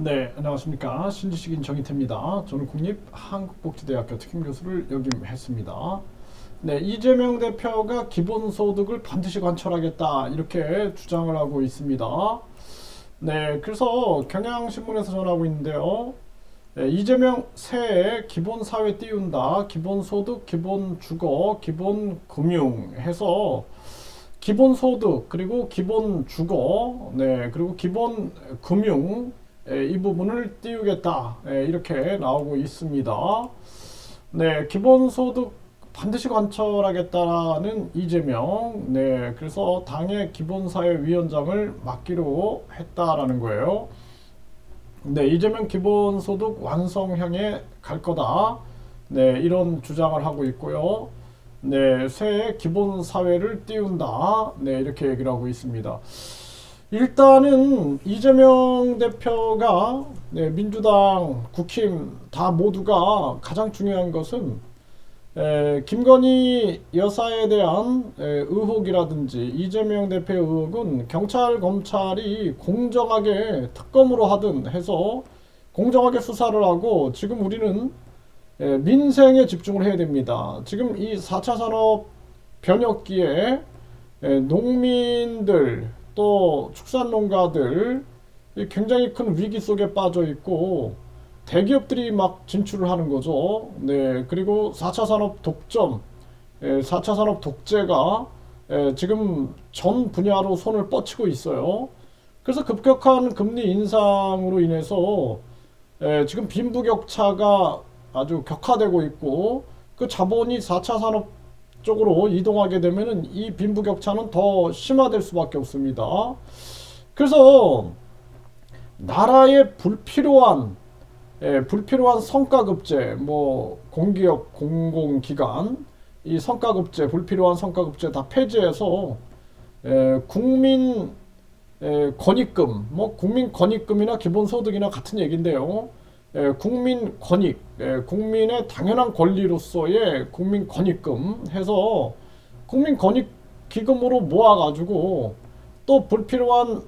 네, 안녕하십니까. 신지식인 정희태입니다. 저는 국립한국복지대학교 특임교수를 역임했습니다. 네, 이재명 대표가 기본소득을 반드시 관철하겠다 이렇게 주장을 하고 있습니다. 네, 그래서 경향신문에서 전하고 있는데요. 네, 이재명 새해 기본사회 띄운다. 기본소득, 기본주거, 기본금융 해서 기본소득 그리고 기본주거 그리고 기본금융 이 부분을 띄우겠다 이렇게 나오고 있습니다. 네, 기본소득 반드시 관철하겠다는 이재명. 네, 그래서 당의 기본사회위원장을 맡기로 했다라는 거예요. 네, 이재명 기본소득 완성향에 갈 거다. 네, 이런 주장을 하고 있고요. 네, 새해 기본사회를 띄운다. 네, 이렇게 얘기를 하고 있습니다. 일단은 이재명 대표가 민주당, 국힘 다 모두가 가장 중요한 것은 김건희 여사에 대한 의혹이라든지 이재명 대표의 의혹은 경찰, 검찰이 공정하게 특검으로 하든 해서 공정하게 수사를 하고 지금 우리는 민생에 집중을 해야 됩니다. 지금 이 4차 산업 변혁기에 농민들 또 축산농가들 굉장히 큰 위기 속에 빠져 있고 대기업들이 막 진출을 하는 거죠. 네, 그리고 4차 산업 독점, 4차 산업 독재가 지금 전 분야로 손을 뻗치고 있어요. 그래서 급격한 금리 인상으로 인해서 지금 빈부격차가 아주 격화되고 있고 그 자본이 4차 산업 쪽으로 이동하게 되면은 이 빈부격차는 더 심화될 수밖에 없습니다. 그래서 나라의 불필요한 성과급제, 뭐 공기업, 공공기관 이 성과급제, 불필요한 성과급제 다 폐지해서 국민 권익금, 뭐 국민 권익금이나 기본소득이나 같은 얘기인데요. 국민 권익, 국민의 당연한 권리로서의 국민 권익금 해서 국민 권익 기금으로 모아가지고 또 불필요한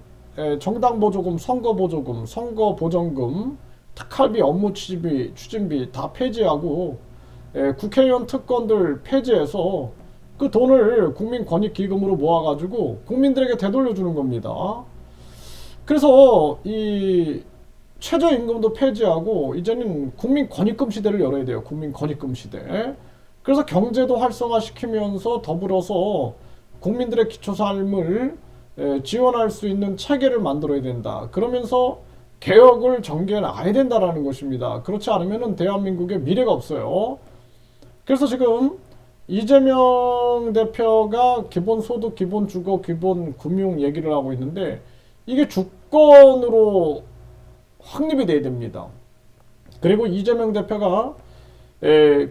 정당 보조금, 선거 보조금, 선거 보전금, 특활비, 업무 추진비 다 폐지하고 국회의원 특권들 폐지해서 그 돈을 국민 권익 기금으로 모아가지고 국민들에게 되돌려주는 겁니다. 그래서 이 최저임금도 폐지하고 이제는 국민 권익금 시대를 열어야 돼요. 국민 권익금 시대. 그래서 경제도 활성화시키면서 더불어서 국민들의 기초 삶을 지원할 수 있는 체계를 만들어야 된다. 그러면서 개혁을 전개해 나가야 된다라는 것입니다. 그렇지 않으면 대한민국의 미래가 없어요. 그래서 지금 이재명 대표가 기본소득, 기본주거, 기본금융 얘기를 하고 있는데 이게 주권으로 확립이 돼야 됩니다. 그리고 이재명 대표가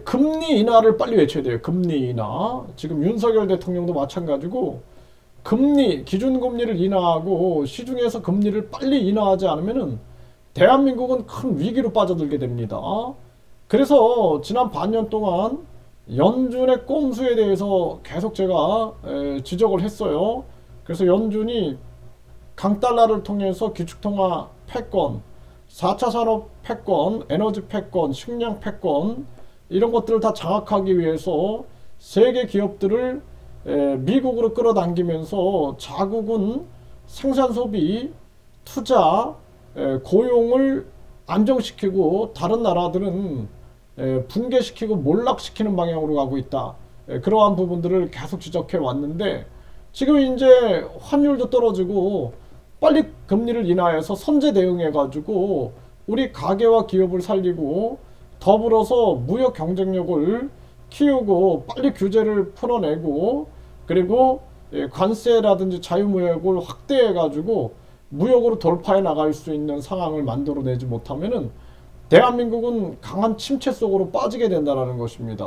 금리 인하를 빨리 외쳐야 돼요. 금리 인하. 지금 윤석열 대통령도 마찬가지고 기준금리를 인하하고 시중에서 금리를 빨리 인하하지 않으면은 대한민국은 큰 위기로 빠져들게 됩니다. 그래서 지난 반년 동안 연준의 꼼수에 대해서 계속 제가 지적을 했어요. 그래서 연준이 강달러를 통해서 기축통화 패권, 4차 산업 패권, 에너지 패권, 식량 패권 이런 것들을 다 장악하기 위해서 세계 기업들을 미국으로 끌어당기면서 자국은 생산 소비, 투자, 고용을 안정시키고 다른 나라들은 붕괴시키고 몰락시키는 방향으로 가고 있다. 그러한 부분들을 계속 지적해 왔는데 지금 이제 환율도 떨어지고 빨리 금리를 인하해서 선제 대응해가지고 우리 가계와 기업을 살리고 더불어서 무역 경쟁력을 키우고 빨리 규제를 풀어내고 그리고 관세라든지 자유무역을 확대해가지고 무역으로 돌파해 나갈 수 있는 상황을 만들어내지 못하면은 대한민국은 강한 침체 속으로 빠지게 된다는 것입니다.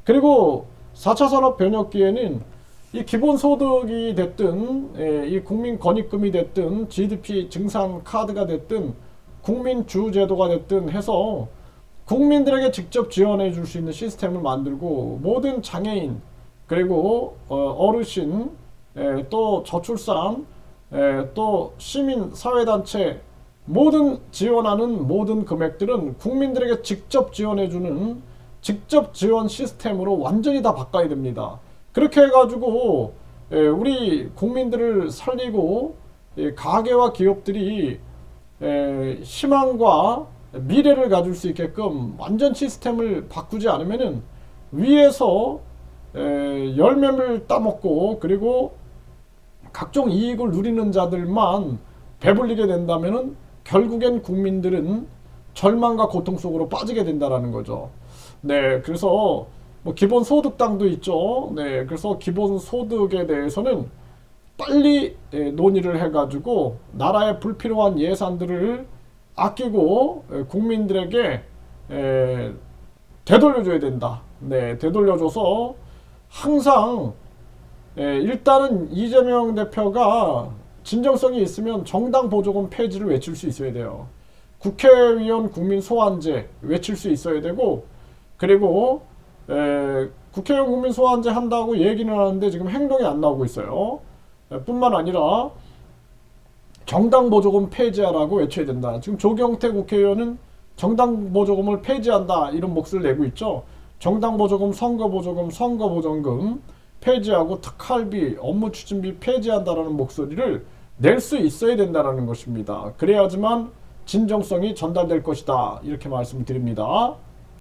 그리고 4차 산업 변혁기에는 이 기본소득이 됐든 이 국민권익금이 됐든 GDP 증산 카드가 됐든 국민주제도가 됐든 해서 국민들에게 직접 지원해 줄 수 있는 시스템을 만들고 모든 장애인 그리고 어르신 또 저출산 또 시민 사회단체 모든 지원하는 모든 금액들은 국민들에게 직접 지원해주는 직접 지원 시스템으로 완전히 다 바꿔야 됩니다. 그렇게 해가지고 우리 국민들을 살리고 가게와 기업들이 희망과 미래를 가질 수 있게끔 완전 시스템을 바꾸지 않으면은 위에서 열매를 따먹고 그리고 각종 이익을 누리는 자들만 배불리게 된다면은 결국엔 국민들은 절망과 고통 속으로 빠지게 된다라는 거죠. 네, 그래서 뭐 기본소득당도 있죠. 네, 그래서 기본소득에 대해서는 빨리 논의를 해가지고 나라의 불필요한 예산들을 아끼고 국민들에게 되돌려줘야 된다. 네, 되돌려줘서 항상 일단은 이재명 대표가 진정성이 있으면 정당 보조금 폐지를 외칠 수 있어야 돼요. 국회의원 국민 소환제 외칠 수 있어야 되고 그리고 국회의원 국민 소환제 한다고 얘기는 하는데 지금 행동이 안 나오고 있어요. 뿐만 아니라 정당 보조금 폐지하라고 외쳐야 된다. 지금 조경태 국회의원은 정당 보조금을 폐지한다 이런 목소리를 내고 있죠. 정당 보조금, 선거 보조금, 선거 보전금 폐지하고 특할비, 업무 추진비 폐지한다라는 목소리를 낼 수 있어야 된다는 것입니다. 그래야지만 진정성이 전달될 것이다. 이렇게 말씀드립니다.